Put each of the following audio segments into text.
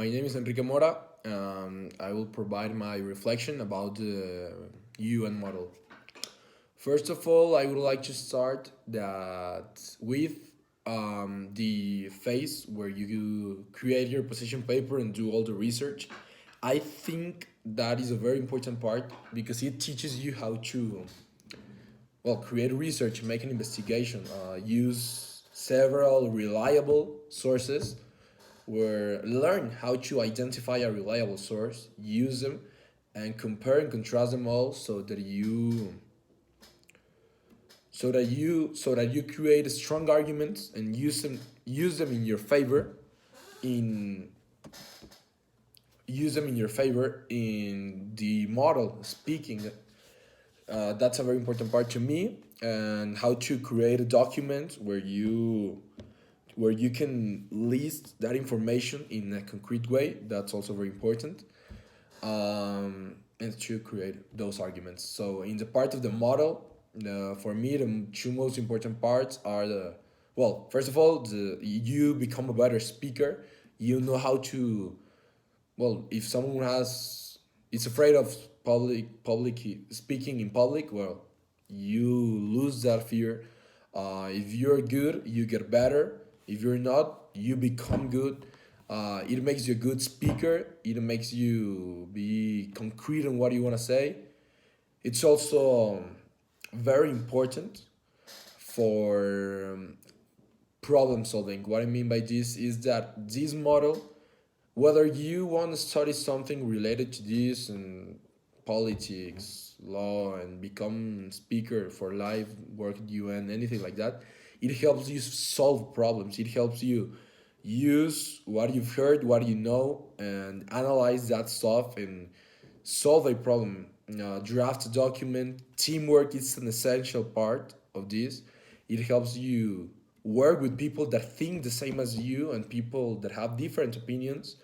My name is Enrique Mora. I will provide my reflection about the UN model. First of all, I would like to start that with the phase where you create your position paper and do all the research. I think that is a very important part because it teaches you how to create research, make an investigation, use several reliable sources where learn how to identify a reliable source, use them, and compare and contrast them all so that you create strong arguments and use them in your favor in use them in your favor in the model speaking. That's a very important part to me, and how to create a document where you can list that information in a concrete way. That's also very important. And to create those arguments. So in the part of the model, for me, the two most important parts are first of all, you become a better speaker. You know how to, if someone is afraid of public speaking in public, you lose that fear. If you're good, you get better. If you're not, you become good. It makes you a good speaker. It makes you be concrete on what you want to say. It's also very important for problem solving. What I mean by this is that this model, whether you want to study something related to this and politics, law, and become speaker for life, work at UN, anything like that, it helps you solve problems. It helps you use what you've heard, what you know, and analyze that stuff and solve a problem. Draft a document. Teamwork is an essential part of this. It helps you work with people that think the same as you and people that have different opinions,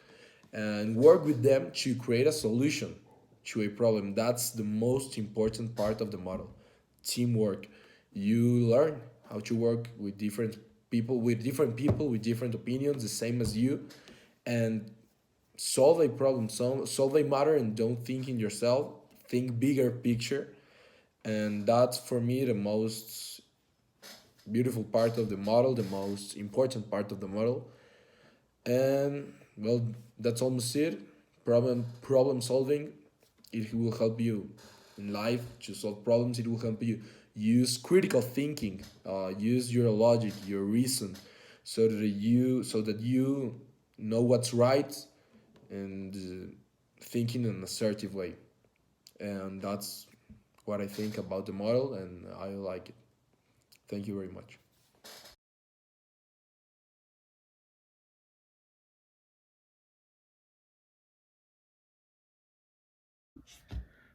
and work with them to create a solution to a problem. That's the most important part of the model. Teamwork. You learn how to work with different people with different opinions, the same as you, and solve a problem, solve a matter, and don't think in yourself. Think bigger picture, and that's for me the most beautiful part of the model, the most important part of the model. And that's almost it. Problem solving. It will help you in life to solve problems. It will help you use critical thinking. Use your logic, your reason, so that you know what's right, and think in an assertive way. And that's what I think about the model, and I like it. Thank you very much.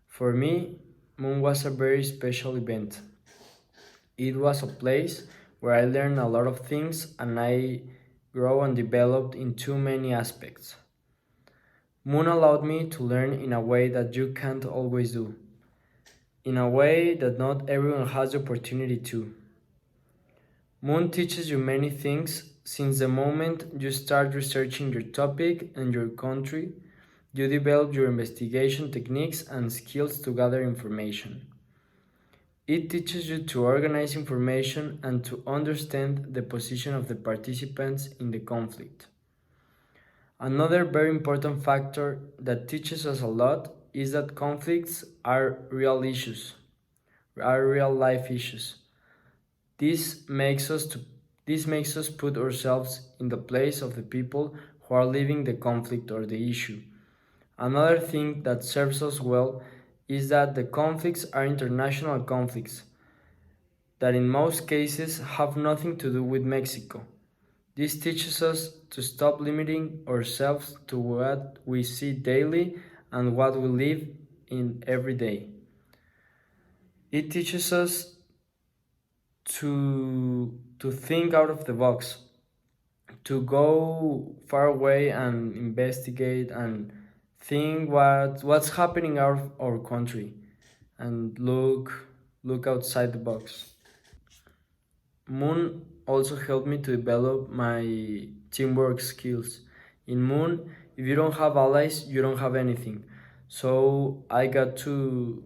For me, Moon was a very special event. It was a place where I learned a lot of things and I grew and developed in too many aspects. Moon allowed me to learn in a way that you can't always do, in a way that not everyone has the opportunity to. Moon teaches you many things since the moment you start researching your topic and your country. You develop your investigation techniques and skills to gather information. It teaches you to organize information and to understand the position of the participants in the conflict. Another very important factor that teaches us a lot is that conflicts are real issues, are real life issues. This makes us to this makes us put ourselves in the place of the people who are living the conflict or the issue. Another thing that serves us well is that the conflicts are international conflicts that in most cases have nothing to do with Mexico. This teaches us to stop limiting ourselves to what we see daily and what we live in every day. It teaches us to think out of the box, to go far away and investigate and think what's happening out of our country and look outside the box. Moon also helped me to develop my teamwork skills. In Moon, If you don't have allies, you don't have anything. So I had to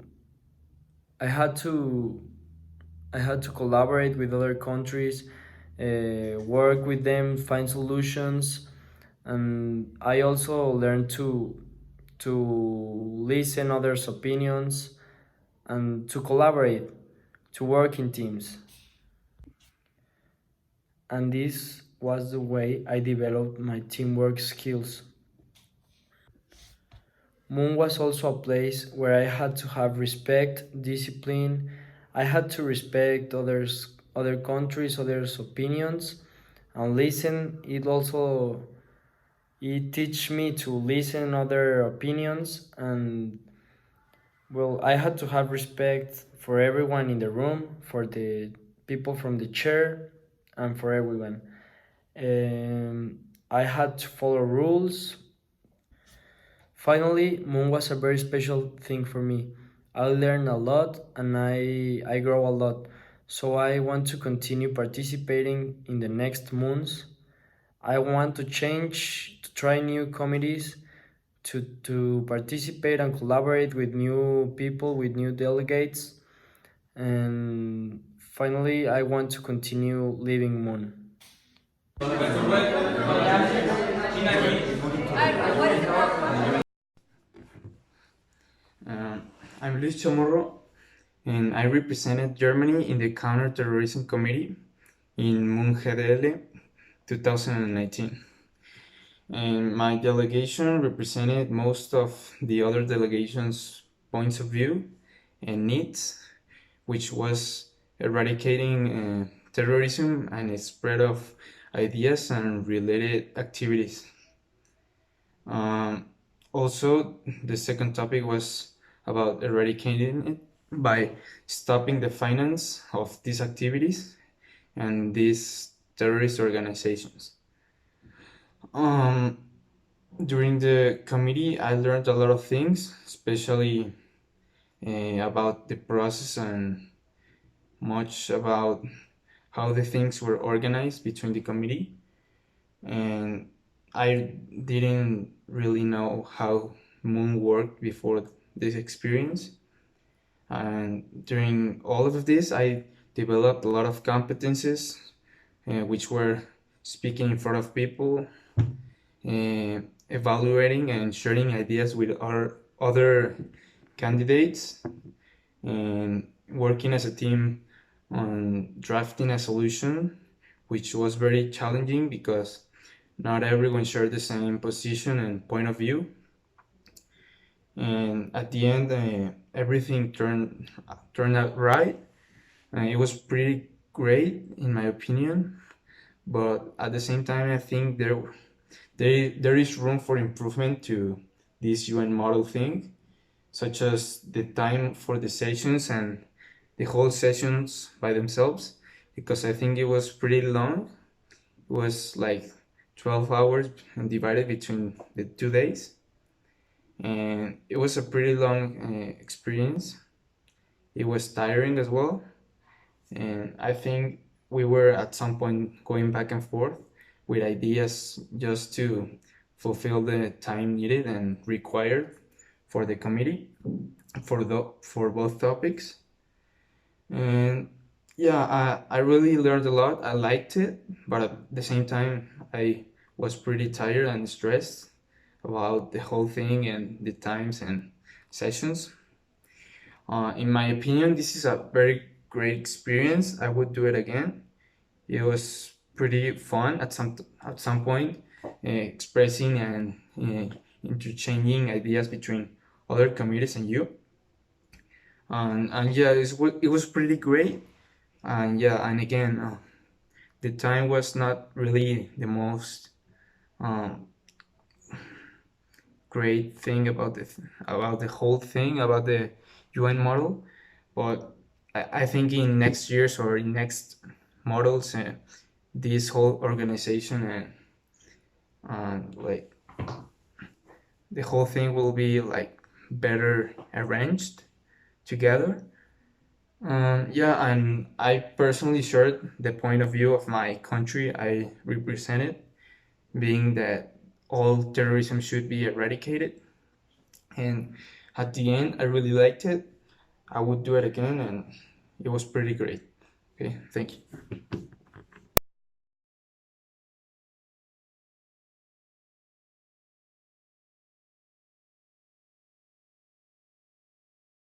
I had to collaborate with other countries, work with them, find solutions, and I also learned to listen others' opinions and to collaborate, to work in teams. And this was the way I developed my teamwork skills. Moon was also a place where I had to have respect, discipline. I had to respect other countries, others' opinions, and listen. It teach me to listen other opinions, and well, I had to have respect for everyone in the room, for the people from the chair, and for everyone. I had to follow rules. Finally, Moon was a very special thing for me. I learned a lot and I grow a lot. So I want to continue participating in the next moons. I want to change, to try new committees, to participate and collaborate with new people, with new delegates. And finally, I want to continue living Moon. Um, I'm Luis Chamorro, and I represented Germany in the Counterterrorism Committee in Mungdl 2019. And my delegation represented most of the other delegations' points of view and needs, which was eradicating terrorism and its spread of ideas and related activities. Um, Also, the second topic was about eradicating it by stopping the finance of these activities and these terrorist organizations. Um, During the committee, I learned a lot of things, especially about the process and much about how the things were organized between the committee. And I didn't really know how Moon worked before this experience. And during all of this, I developed a lot of competences, which were speaking in front of people, evaluating and sharing ideas with our other candidates, and working as a team on drafting a solution, which was very challenging because not everyone shared the same position and point of view. And at the end, everything turned out right. It was pretty great in my opinion, but at the same time, I think there is room for improvement to this UN model thing, such as the time for the sessions and the whole sessions by themselves, because I think it was pretty long. It was like 12 hours and divided between the 2 days, and it was a pretty long experience. It was tiring as well, and I think we were at some point going back and forth with ideas just to fulfill the time needed and required for the committee for both topics. And yeah, I really learned a lot. I liked it, but at the same time, I was pretty tired and stressed about the whole thing and the times and sessions. In my opinion, this is a very great experience. I would do it again. It was pretty fun at some point, expressing and interchanging ideas between other committees and you. And yeah, it was pretty great. And yeah, and again, the time was not really the most um, great thing about the whole thing about the UN model, but I think in next years or in next models, this whole organization and like the whole thing will be like better arranged together. Yeah, and I personally shared the point of view of my country I represented, being that all terrorism should be eradicated. And at the end, I really liked it. I would do it again, and it was pretty great. Okay, thank you.